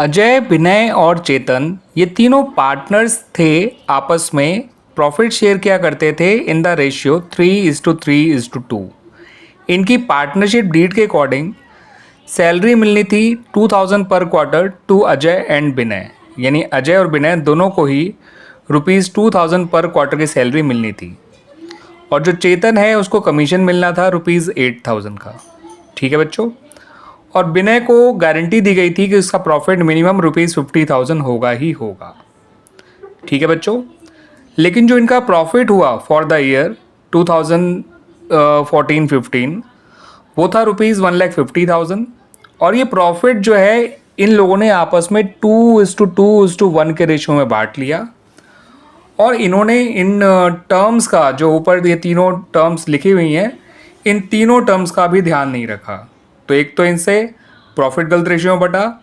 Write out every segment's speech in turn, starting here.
अजय, विनय और चेतन ये तीनों पार्टनर्स थे। आपस में प्रॉफिट शेयर किया करते थे इन द रेशियो 3:3:2। इनकी पार्टनरशिप डीड के अकॉर्डिंग सैलरी मिलनी थी 2000 पर क्वार्टर टू अजय एंड विनय, यानी अजय और विनय दोनों को ही ₹2000 पर क्वार्टर की सैलरी मिलनी थी। और जो चेतन है उसको कमीशन मिलना था ₹8000 का। ठीक है बच्चों। और विनय को गारंटी दी गई थी कि उसका प्रॉफिट मिनिमम ₹50,000 होगा ही होगा। ठीक है बच्चों। लेकिन जो इनका प्रॉफिट हुआ फॉर द ईयर 2014-15 वो था ₹1,50,000। और ये प्रॉफिट जो है इन लोगों ने आपस में 2:2:1 के रेशियो में बांट लिया। और इन्होंने इन टर्म्स का जो ऊपर ये तीनों टर्म्स लिखी हुई हैं, इन तीनों टर्म्स का भी ध्यान नहीं रखा। तो एक तो इनसे प्रॉफिट गलत रेशियो में बटा,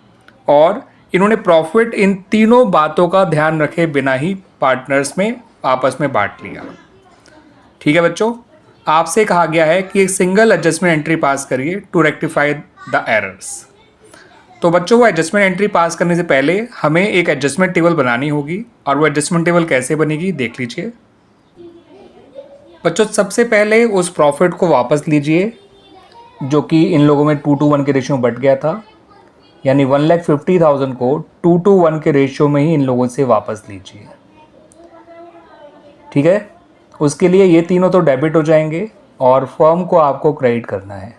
और इन्होंने प्रॉफिट इन तीनों बातों का ध्यान रखे बिना ही पार्टनर्स में आपस में बांट लिया। ठीक है बच्चों। आपसे कहा गया है कि एक सिंगल एडजस्टमेंट एंट्री पास करिए टू रेक्टिफाई द एरर्स। तो बच्चों, वो एडजस्टमेंट एंट्री पास करने से पहले हमें एक एडजस्टमेंट टेबल बनानी होगी। और वो एडजस्टमेंट टेबल कैसे बनेगी देख लीजिए बच्चों। सबसे पहले उस प्रॉफिट को वापस लीजिए जो कि इन लोगों में 2:1 के रेशियो में बट गया था, यानी 1,50,000 को 2:1 के रेशियो में ही इन लोगों से वापस लीजिए। ठीक है। उसके लिए ये तीनों तो डेबिट हो जाएंगे और फर्म को आपको क्रेडिट करना है।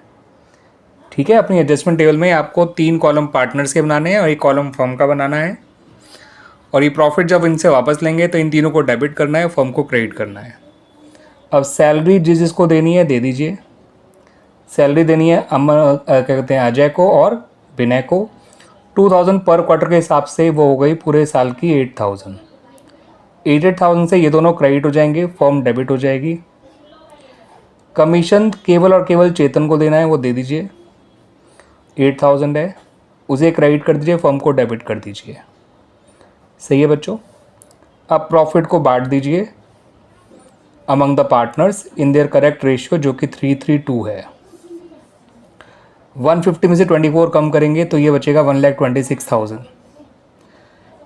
ठीक है। अपनी एडजस्टमेंट टेबल में आपको 3 कॉलम पार्टनर्स के बनाने हैं और 1 कॉलम फर्म का बनाना है। और ये प्रॉफिट जब इनसे वापस लेंगे तो इन तीनों को डेबिट करना है, फर्म को क्रेडिट करना है। अब सैलरी जिसको देनी है दे दीजिए। सैलरी देनी है क्या कहते हैं अजय को और विनय को 2000 पर क्वार्टर के हिसाब से। वो हो गई पूरे साल की 8000 से ये दोनों क्रेडिट हो जाएंगे, फर्म डेबिट हो जाएगी। कमीशन केवल और केवल चेतन को देना है, वो दे दीजिए। 8000 है, उसे क्रेडिट कर दीजिए, फर्म को डेबिट कर दीजिए। सही है बच्चों। अब प्रॉफिट को बांट दीजिए among the partners in their correct ratio जो कि 3:3:2 है। 150 में से 24 कम करेंगे तो ये बचेगा 1,26,000।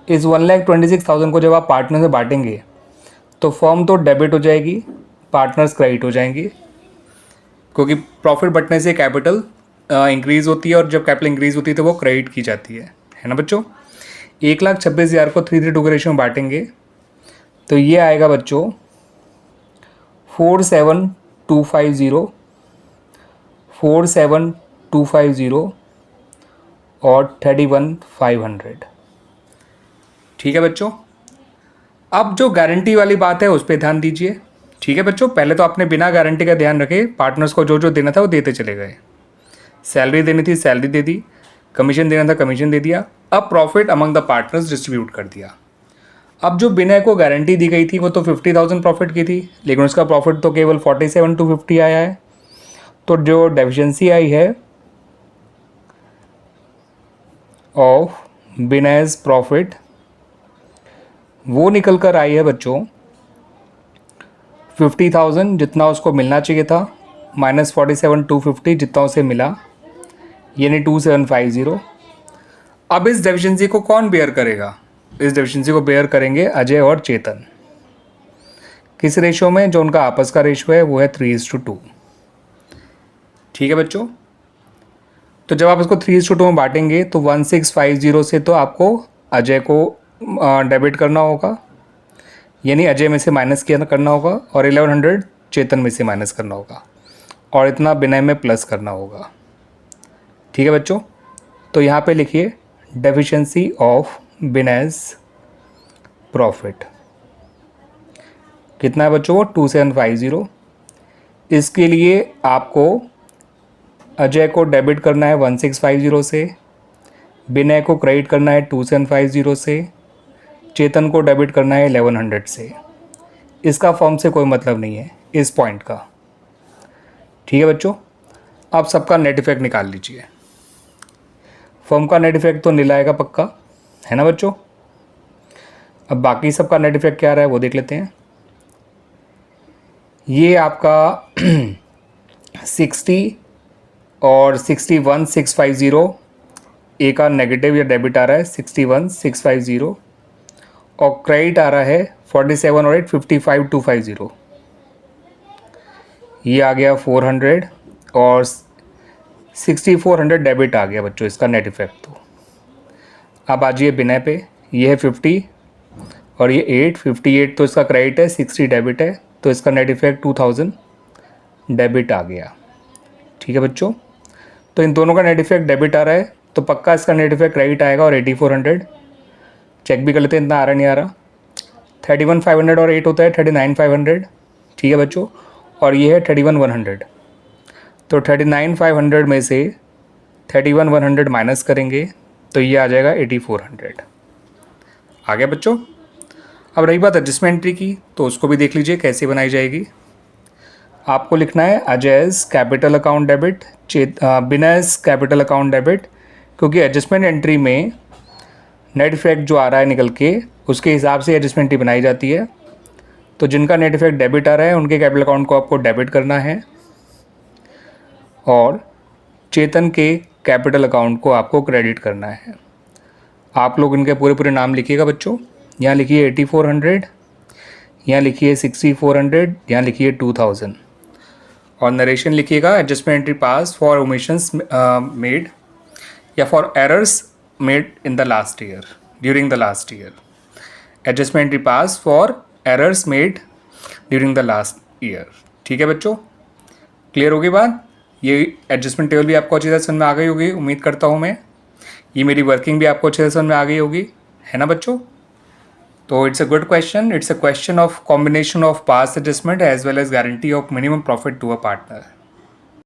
इस 1,26,000 को जब आप पार्टनर से बांटेंगे तो फर्म तो डेबिट हो जाएगी, पार्टनर्स क्रेडिट हो जाएंगे, क्योंकि प्रॉफिट बढ़ने से कैपिटल इंक्रीज़ होती है और जब कैपिटल इंक्रीज़ होती है तो वो क्रेडिट की जाती है ना बच्चों। 1,26,000 को 3:3:2 के रेशियो में बांटेंगे तो ये आएगा बच्चों 47,250, 47,250 और 31,500। ठीक है बच्चों। अब जो गारंटी वाली बात है उस पर ध्यान दीजिए। ठीक है बच्चों। पहले तो आपने बिना गारंटी का ध्यान रखे पार्टनर्स को जो जो देना था वो देते चले गए। सैलरी देनी थी सैलरी दे दी, कमीशन देना था कमीशन दे दिया। अब profit among the partners distribute कर दिया। अब जो विनय को गारंटी दी गई थी वो तो 50,000 प्रॉफिट की थी, लेकिन उसका प्रॉफिट तो केवल 47,250 आया है। तो जो डेफिशिएंसी आई है ऑफ विनय's प्रॉफिट वो निकल कर आई है बच्चों 50,000 जितना उसको मिलना चाहिए था माइनस 47,250 जितना उसे मिला, यानी 2750। अब इस डेफिशिएंसी को कौन बेयर करेगा? इस डेफिशिएंसी को बेयर करेंगे अजय और चेतन। किस रेशियो में? जो उनका आपस का रेशियो है वो है 3:2। ठीक है बच्चों। तो जब आप इसको 3:2 में बांटेंगे तो 1650 से तो आपको अजय को डेबिट करना होगा, यानी अजय में से माइनस करना होगा, और 1100 चेतन में से माइनस करना होगा, और इतना विनय में प्लस करना होगा। ठीक है बच्चों। तो यहाँ पे लिखिए डेफिशिएंसी ऑफ विनय's प्रॉफिट कितना है बच्चों? 2750। इसके लिए आपको अजय को डेबिट करना है 1650 से, विनय को क्रेडिट करना है 2750 से, चेतन को डेबिट करना है 1100 से। इसका फर्म से कोई मतलब नहीं है इस पॉइंट का। ठीक है बच्चों। आप सबका नेट इफेक्ट निकाल लीजिए। फर्म का नेट इफेक्ट तो नील आएगा पक्का, है ना बच्चों। अब बाकी सबका नेट इफेक्ट क्या आ रहा है वो देख लेते हैं। ये आपका 60 और 61,650 ए का नेगेटिव या डेबिट आ रहा है 61,650 और क्रेडिट आ रहा है 47 और 8 55,250। ये आ गया 400 और 6400 डेबिट आ गया बच्चों इसका नेट इफेक्ट। तो अब आ जाइए बिना पे, ये है 50 और ये 58 तो इसका क्रेडिट है, 60 डेबिट है, तो इसका नेट इफेक्ट 2000 डेबिट आ गया। ठीक है बच्चों, तो इन दोनों का नेट इफेक्ट डेबिट आ रहा है तो पक्का इसका नेट इफेक्ट क्रेडिट आएगा। और 8400 चेक भी कर लेते हैं इतना आ रहा नहीं आ रहा। 31500 और 8 होता है 39500। ठीक है बच्चों, और ये है 31100। तो 39500 में से 31100 माइनस करेंगे तो ये आ जाएगा 8400। आ गया बच्चों। अब रही बात एडजस्टमेंट एंट्री की, तो उसको भी देख लीजिए कैसे बनाई जाएगी। आपको लिखना है अजयस कैपिटल अकाउंट डेबिट, बिनस कैपिटल अकाउंट डेबिट, क्योंकि एडजस्टमेंट एंट्री में नेट इफेक्ट जो आ रहा है निकल के उसके हिसाब से एडजस्टमेंट एंट्री बनाई जाती है। तो जिनका नेट इफेक्ट डेबिट आ रहा है उनके कैपिटल अकाउंट को आपको डेबिट करना है और चेतन के कैपिटल अकाउंट को आपको क्रेडिट करना है। आप लोग इनके पूरे पूरे नाम लिखिएगा बच्चों। यहाँ लिखिए 8400, यहाँ लिखिए 6400, यहाँ लिखिए 2000 और नरेशन लिखिएगा adjustment entry pass for omissions made या for errors made in the last year, during the last year. Adjustment entry pass for errors made during the last year. ठीक है बच्चों, क्लियर होगी बात। ये एडजस्टमेंट टेबल भी आपको अच्छी तरह समझ में आ गई होगी, उम्मीद करता हूँ मैं। ये मेरी वर्किंग भी आपको अच्छी तरह समझ में आ गई होगी, है ना बच्चों। तो it's a good question, it's a question of combination of past adjustment as well as guarantee of minimum profit to a partner.